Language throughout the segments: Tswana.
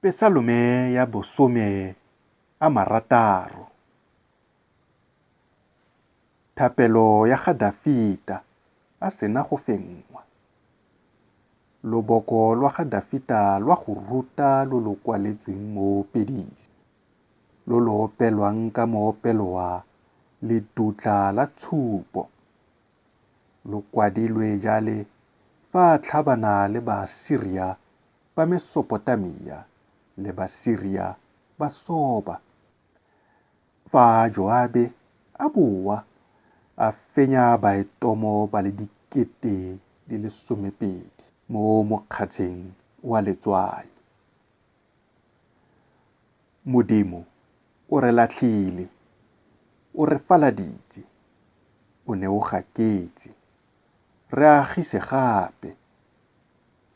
Pesalome ya bosome a marataro. Thapelo ya ga Dafita a sena go fengwa. Loboko lwa ga Dafita lwa go ruta lo lo kwaletsweng mo pedisi, lo lo opelwang ka moopelo wa letutla la tshupo. Lo kwadilwe jale fa tlhabana le Baasiria ba Mesopotamia le Baasiria ba Soba. Fa Joabe a boa a fenya baetomo ba le 12,000 mo mokgatleng wa letswai. Modimo o re latlhile, o re faladitse, o ne o gaketse, re agise gape.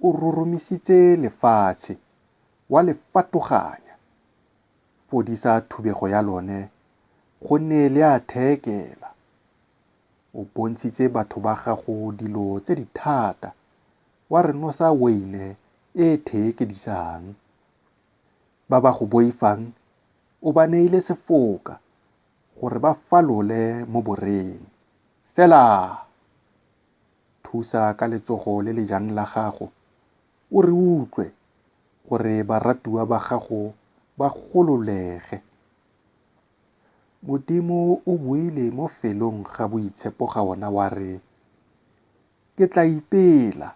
O rurumisitse lefatshe, wa le fatoganya. Fodisa thubego ya lone, gonne le a thekela. O bontshitse batho ba gago dilo tse di thata, wa re nosa weine e thekedisang. Ba ba go boifang, o ba neile sefoka, gore ba falole mo boreng. Sela! Thusa ka letsogo le le jang la gago, o re utlwe, gore baratuwa ba gago ba gololege. Modimo o buile mo felong ga boitshepo ga ona wa re, ke tla ipela,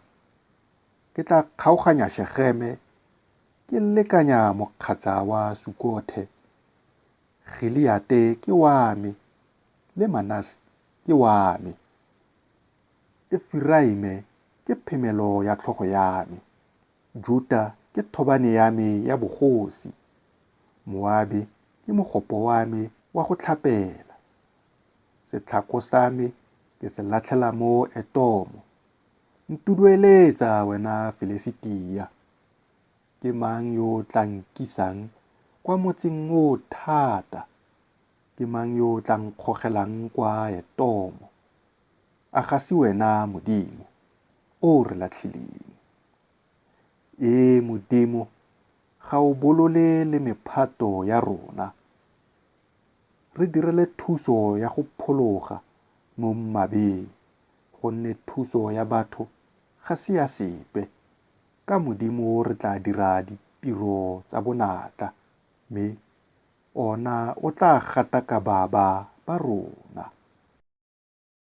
ke tla kgaoganya Shekeme, ke lekanya mokgatla wa Sukothe. Giliate ke wa me, le Manase ke wa me. Efiraime ke phemelo ya tlhogo ya me. Juda ke thobane ya me ya bogosi. Moabi ke mogopo wa me wa go tlhapela. Setlhako sa me ke se latlhela mo Edomo. Ntudueletsa wena Filistia. Ke mang yo tla nkisang kwa motseng o thata? Ke mang yo tla nkgogelang kwa Edomo? A ga se wena Modimo o re latlhileng. Modimo, ga o bolole le mephato ya rona. Re direle thuso ya go phologa mo mmabeng, gonne thuso ya batho ga se ya sepe. Ka Modimo re tla dira ditiro tsa bonatla, mme ona o tla gataka baba ba rona.